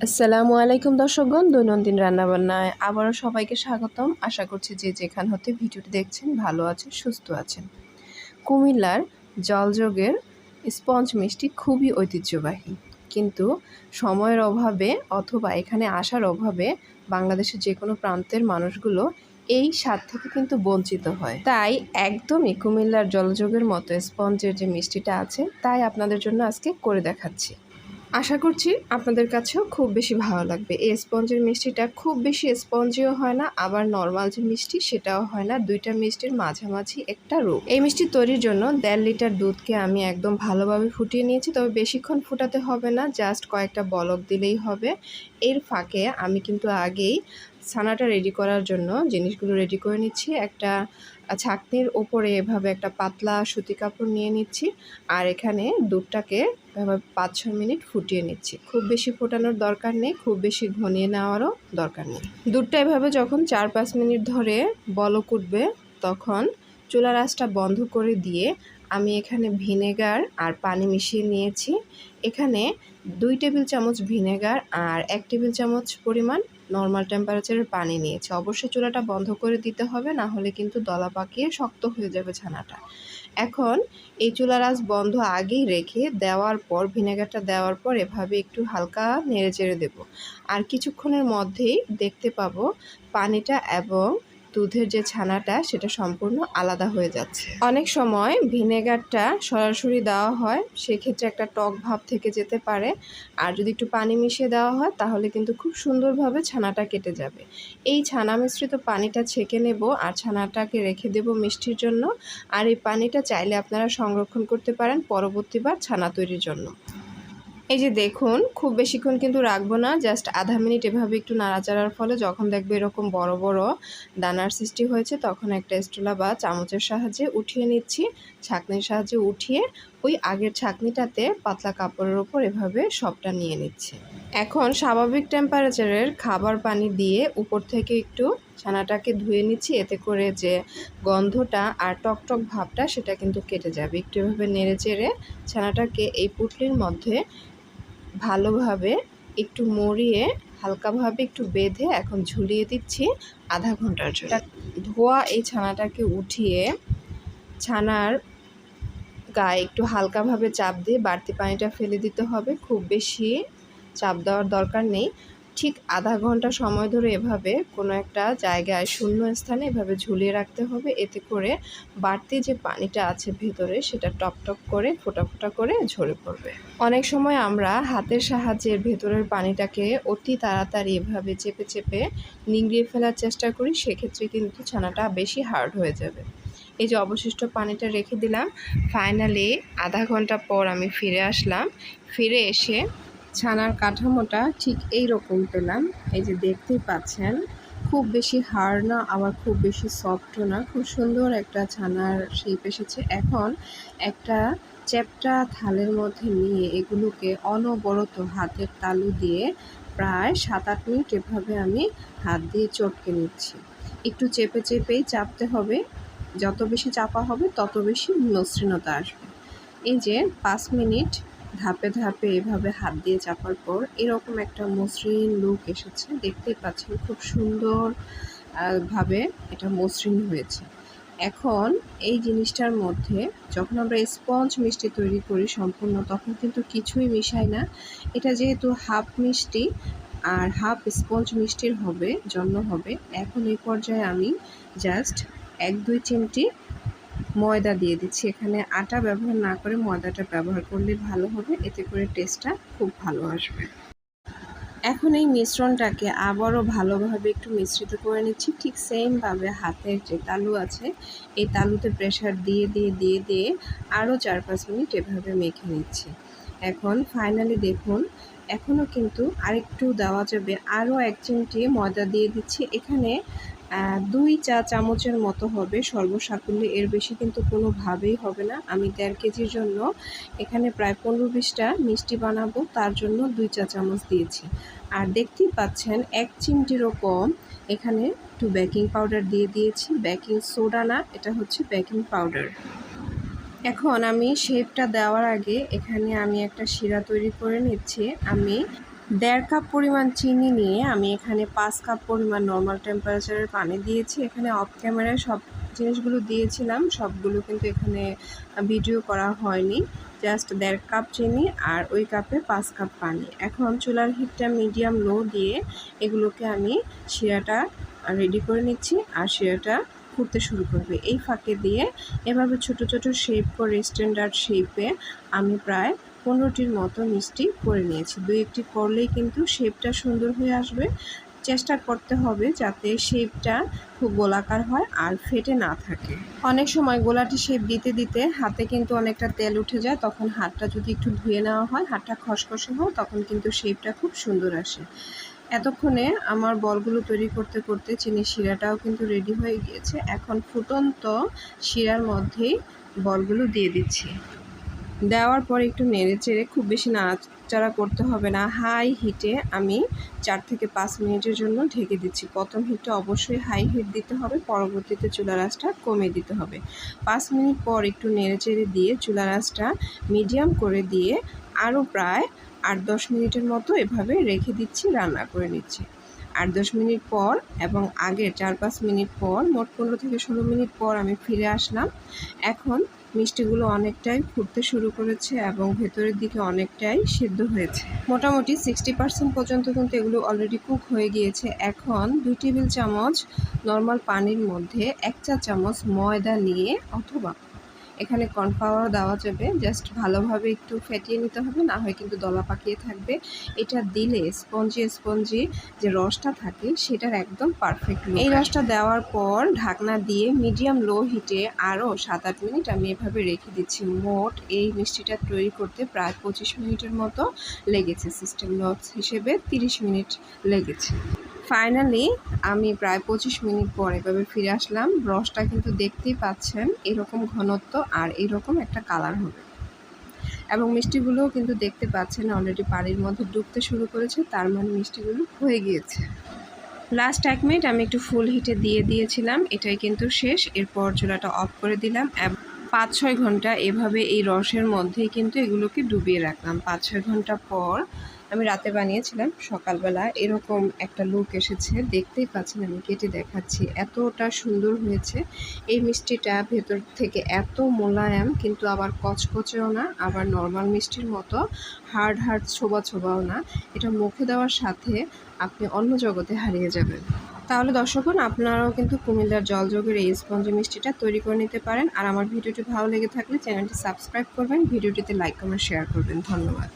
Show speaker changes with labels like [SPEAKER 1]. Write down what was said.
[SPEAKER 1] আসসালামু আলাইকুম দর্শকগণ, দৈনন্দিন রান্নাবান্নায় আবারও সবাইকে স্বাগতম। আশা করছি যে যেখান হতে ভিডিওটি দেখছেন ভালো আছেন, সুস্থ আছেন। কুমিল্লার জলযোগের স্পঞ্জ মিষ্টি খুবই ঐতিহ্যবাহী, কিন্তু সময়ের অভাবে অথবা এখানে আসার অভাবে বাংলাদেশের যে কোনো প্রান্তের মানুষগুলো এই স্বাদ থেকে কিন্তু বঞ্চিত হয়। তাই একদমই কুমিল্লার জলযোগের মতো স্পঞ্জের যে মিষ্টিটা আছে তাই আপনাদের জন্য আজকে করে দেখাচ্ছি। আশা করছি আপনাদের কাছেও খুব বেশি ভালো লাগবে। এই স্পঞ্জের মিষ্টিটা খুব বেশি স্পঞ্জিও হয় না, আবার নর্মাল যে মিষ্টি সেটাও হয় না, দুইটা মিষ্টির মাঝামাঝি একটা রূপ। এই মিষ্টি তৈরির জন্য 1.5 লিটার দুধকে আমি একদম ভালোভাবে ফুটিয়ে নিয়েছি, তবে বেশিক্ষণ ফুটাতে হবে না, জাস্ট কয়েকটা বলক দিলেই হবে। এর ফাঁকে আমি কিন্তু আগেই ছানাটা রেডি করার জন্য জিনিসগুলো রেডি করে নিচ্ছি। একটা ছাঁকনির ওপরে এভাবে একটা পাতলা সুতি কাপড় নিয়ে নিচ্ছি, আর এখানে দুধটাকে এভাবে 5-6 মিনিট ফুটিয়ে নিচ্ছি। খুব বেশি ফোটানোর দরকার নেই, খুব বেশি ঘনিয়ে নেওয়ারও দরকার নেই। দুধটা এভাবে যখন 4-5 মিনিট ধরে বলক উঠবে তখন চুলার আঁচটা বন্ধ করে দিয়ে আমি এখানে ভিনেগার আর পানি মিশিয়ে নিয়েছি। এখানে 2 টেবিল চামচ ভিনেগার আর 1 টেবিল চামচ পরিমাণ নর্মাল টেম্পারেচারের পানি নিয়েছি। অবশ্যই চুলাটা বন্ধ করে দিতে হবে, না হলে কিন্তু দলা পাকিয়ে শক্ত হয়ে যাবে ছানাটা। এখন এই চুলার আঁচ বন্ধ আগেই রেখে দেওয়ার পর ভিনেগারটা দেওয়ার পর এভাবে একটু হালকা নেড়ে চেড়ে দেবো, আর কিছুক্ষণের মধ্যেই দেখতে পাবো পানিটা এবং দুধের যে ছানাটা সেটা সম্পূর্ণ আলাদা হয়ে যাচ্ছে। অনেক সময় ভিনেগারটা সরাসরি দেওয়া হয়, সেক্ষেত্রে একটা টক ভাব থেকে যেতে পারে, আর যদি একটু পানি মিশিয়ে দেওয়া হয় তাহলে কিন্তু খুব সুন্দরভাবে ছানাটা কেটে যাবে। এই ছানা মিশ্রিত পানিটা ছেঁকে নেব আর ছানাটাকে রেখে দেব মিষ্টির জন্য। আর এই পানিটা চাইলে আপনারা সংরক্ষণ করতে পারেন পরবর্তীবার ছানা তৈরির জন্য। এই যে দেখুন, খুব বেশিক্ষণ কিন্তু রাখবো না, জাস্ট আধা মিনিট এভাবে একটু নাড়াচাড়ার ফলে যখন দেখবে এরকম বড় বড় দানার সৃষ্টি হয়েছে তখন একটা স্টুলা বা চামচের সাহায্যে উঠিয়ে নিচ্ছি। ছাঁকনির সাহায্যে উঠিয়ে ওই আগের ছাঁকনিটাতে পাতলা কাপড়ের ওপর এভাবে সবটা নিয়ে নিচ্ছি। এখন স্বাভাবিক টেম্পারেচারের খাবার পানি দিয়ে উপর থেকে একটু ছানাটাকে ধুয়ে নিচ্ছি, এতে করে যে গন্ধটা আর টকটক ভাবটা সেটা কিন্তু কেটে যাবে। একটু এভাবে নেড়ে চেড়ে ছানাটাকে এই পুঁটলির মধ্যে ভালোভাবে একটু মরিয়ে হালকাভাবে একটু বেঁধে এখন ঝুলিয়ে দিচ্ছি আধা ঘন্টার জন্য। ধোয়া এই ছানাটাকে উঠিয়ে ছানার গায়ে একটু হালকাভাবে চাপ দিয়ে বাড়তি পানিটা ফেলে দিতে হবে। খুব বেশি চাপ দেওয়ার দরকার নেই। ঠিক আধা ঘন্টা সময় ধরে এভাবে কোনো একটা জায়গায় শূন্য স্থানে এভাবে ঝুলিয়ে রাখতে হবে, এতে করে বাড়তি যে পানিটা আছে ভেতরে সেটা টপ করে ফোঁটা ফোঁটা করে ঝরে পড়বে। অনেক সময় আমরা হাতের সাহায্যে ভেতরের পানিটাকে অতি তাড়াতাড়ি এভাবে চেপে চেপে নিংড়িয়ে ফেলার চেষ্টা করি, সেক্ষেত্রে কিন্তু ছানাটা বেশি হার্ড হয়ে যাবে। এই যে অবশিষ্ট পানিটা রেখে দিলাম। ফাইনালি আধা ঘন্টা পর আমি ফিরে আসলাম। ফিরে এসে ছানার কাঠামোটা ঠিক এই রকম পেলাম। এই যে দেখতেই পাচ্ছেন, খুব বেশি হার্ড না, আবার খুব বেশি সফটও না, খুব সুন্দর একটা ছানার শেপ এসেছে। এখন একটা চ্যাপ্টা থালের মধ্যে নিয়ে এগুলোকে অনবরত হাতের তালু দিয়ে প্রায় 7-8 মিনিট এভাবে আমি হাত দিয়ে চটকে নিচ্ছি। একটু চেপে চেপেই চাপতে হবে, যত বেশি চাপা হবে তত বেশি মসৃণতা আসবে। এই যে 5 মিনিট ধাপে ধাপে এভাবে হাত দিয়ে চাপার পর এরকম একটা মসৃণ লুক এসেছে। দেখতেই পাচ্ছেন খুব সুন্দর ভাবে এটা মসৃণ হয়েছে। এখন এই জিনিসটার মধ্যে যখন আমরা স্পঞ্জ মিষ্টি তৈরি করি সম্পূর্ণ, তখন কিন্তু কিছুই মিশাই না। এটা যেহেতু হাফ মিষ্টি আর হাফ স্পঞ্জ মিষ্টির জন্য হবে। এখন এই পর্যায়ে আমি জাস্ট 1-2 চিমটি ময়দা দিয়ে দিচ্ছি। এখানে আটা ব্যবহার না করে ময়দাটা ব্যবহার করলে ভালো হবে, এতে করে টেস্টটা খুব ভালো আসবে। এখন এই মিশ্রণটাকে আবারও ভালোভাবে একটু মিশ্রিত করে নিচ্ছি। ঠিক সেমভাবে হাতের যে তালু আছে এই তালুতে প্রেশার দিয়ে দিয়ে দিয়ে দিয়ে আরও 4-5 মিনিট এভাবে মেখে নিচ্ছি। এখন ফাইনালি দেখুন, এখনও কিন্তু আরেকটু দেওয়া যাবে, আরও 1 চিমটি ময়দা দিয়ে দিচ্ছি। এখানে 2 চা চামচের মতো হবে সর্বসাকুল্যে, এর বেশি কিন্তু কোনোভাবেই হবে না। আমি 1.5 কেজির জন্য এখানে প্রায় 15-20টা মিষ্টি বানাবো, তার জন্য 2 চা চামচ দিয়েছি। আর দেখতেই পাচ্ছেন 1 চিমটিরও কম এখানে একটু বেকিং পাউডার দিয়ে দিয়েছি। বেকিং সোডা না, এটা হচ্ছে বেকিং পাউডার। এখন আমি শেপটা দেওয়ার আগে এখানে আমি একটা শিরা তৈরি করে নিচ্ছি। আমি 1.5 কাপ পরিমাণ চিনি নিয়ে আমি এখানে 5 কাপ পরিমাণ নর্মাল টেম্পারেচারের পানি দিয়েছি। এখানে অফ ক্যামেরায় সব জিনিসগুলো দিয়েছিলাম, সবগুলো কিন্তু এখানে ভিডিও করা হয়নি। জাস্ট 1.5 কাপ চিনি আর ওই কাপে 5 কাপ পানি। এখন চুলার হিটটা মিডিয়াম লো দিয়ে এগুলোকে আমি শিরাটা রেডি করে নিচ্ছি আর শিরাটা ফুটতে শুরু করবে। এই ফাঁকে দিয়ে এভাবে ছোট ছোট শেপ করে স্ট্যান্ডার্ড শেপে আমি প্রায় 15টির মতো মিষ্টি করে নিয়েছি। 2-1টি করলেই কিন্তু শেপটা সুন্দর হয়ে আসবে। চেষ্টা করতে হবে যাতে শেপটা খুব গোলাকার হয় আর ফেটে না থাকে। অনেক সময় গোলাটি শেপ দিতে দিতে হাতে কিন্তু অনেকটা তেল উঠে যায়, তখন হাতটা যদি একটু ধুয়ে নেওয়া হয়, হাতটা খসখসে হয়, তখন কিন্তু শেপটা খুব সুন্দর আসে। এতক্ষণে আমার বলগুলো তৈরি করতে করতে চিনির শিরাটাও কিন্তু রেডি হয়ে গিয়েছে। এখন ফুটন্ত শিরার মধ্যেই বলগুলো দিয়ে দিচ্ছি। দেওয়ার পর একটু নেড়েচেড়ে, খুব বেশি নাড়াচাড়া করতে হবে না, হাই হিটে আমি 4 থেকে 5 মিনিটের জন্য ঢেকে দিচ্ছি। প্রথম হিটটা অবশ্যই হাই হিট দিতে হবে, পরবর্তীতে চুলার আঁচটা কমিয়ে দিতে হবে। 5 মিনিট পর একটু নেড়েচেড়ে দিয়ে চুলার আঁচটা মিডিয়াম করে দিয়ে আরও প্রায় 8-10 মিনিটের মতো এভাবে রেখে দিচ্ছি, রান্না করে নিচ্ছি। 8-10 মিনিট পর এবং আগের 4-5 মিনিট পর, মোট 15 থেকে 16 মিনিট পর আমি ফিরে আসলাম। এখন মিষ্টিগুলো অনেকটাই ফুটতে শুরু করেছে এবং ভেতরের দিকে অনেকটাই সেদ্ধ হয়েছে। মোটামুটি 60% পর্যন্ত কিন্তু এগুলো অলরেডি কুক হয়ে গিয়েছে। এখন 2 টেবিল চামচ নর্মাল পানির মধ্যে 1 চা চামচ ময়দা নিয়ে, অথবা এখানে কর্নফ্লাওয়ার দেওয়া যাবে, জাস্ট ভালোভাবে একটু ফেটিয়ে নিতে হবে, না হয় কিন্তু দলা পাকিয়ে থাকবে। এটা দিলে স্পঞ্জি যে রসটা থাকে সেটার একদম পারফেক্ট। এই রসটা দেওয়ার পর ঢাকনা দিয়ে মিডিয়াম লো হিটে আরও 7-8 মিনিট আমি এভাবে রেখে দিচ্ছি। মোট এই মিষ্টিটা তৈরি করতে প্রায় 25 মিনিটের মতো লেগেছে। সিস্টেম লস হিসেবে 30 মিনিট লেগেছে। ফাইনালি আমি প্রায় 25 মিনিট পর এভাবে ফিরে আসলাম। রসটা কিন্তু দেখতেই পাচ্ছেন এরকম ঘনত্ব আর এরকম একটা কালার হবে, এবং মিষ্টিগুলোও কিন্তু দেখতে পাচ্ছেন অলরেডি পানির মধ্যে ডুবতে শুরু করেছে, তার মানে মিষ্টিগুলো হয়ে গিয়েছে। লাস্ট 1 মিনিট আমি একটু ফুল হিটে দিয়ে দিয়েছিলাম, এটাই কিন্তু শেষ। এরপর চুলাটা অফ করে দিলাম। 5-6 ঘন্টা এভাবে এই রসের মধ্যেই কিন্তু এগুলোকে ডুবিয়ে রাখলাম। 5-6 ঘন্টা পর আমি রাতে বানিয়েছিলাম, সকালবেলা এরকম একটা লুক এসেছে। দেখতেই পাচ্ছেন, আমি কেটে দেখাচ্ছি, এতটা সুন্দর হয়েছে। এই মিষ্টিটা ভেতর থেকে এত মোলায়েম, কিন্তু আবার কচকচেও না, আবার নর্মাল মিষ্টির মতো হার্ড ছোবাও না। এটা মুখে দেওয়ার সাথে আপনি অন্য জগতে হারিয়ে যাবেন। তাহলে দর্শকগণ, আপনারাও কিন্তু কুমিল্লার জলযোগের এই স্পঞ্জি মিষ্টিটা তৈরি করে নিতে পারেন। আর আমার ভিডিওটি ভালো লেগে থাকলে চ্যানেলটি সাবস্ক্রাইব করবেন, ভিডিওটিতে লাইক কমেন্ট শেয়ার করবেন। ধন্যবাদ।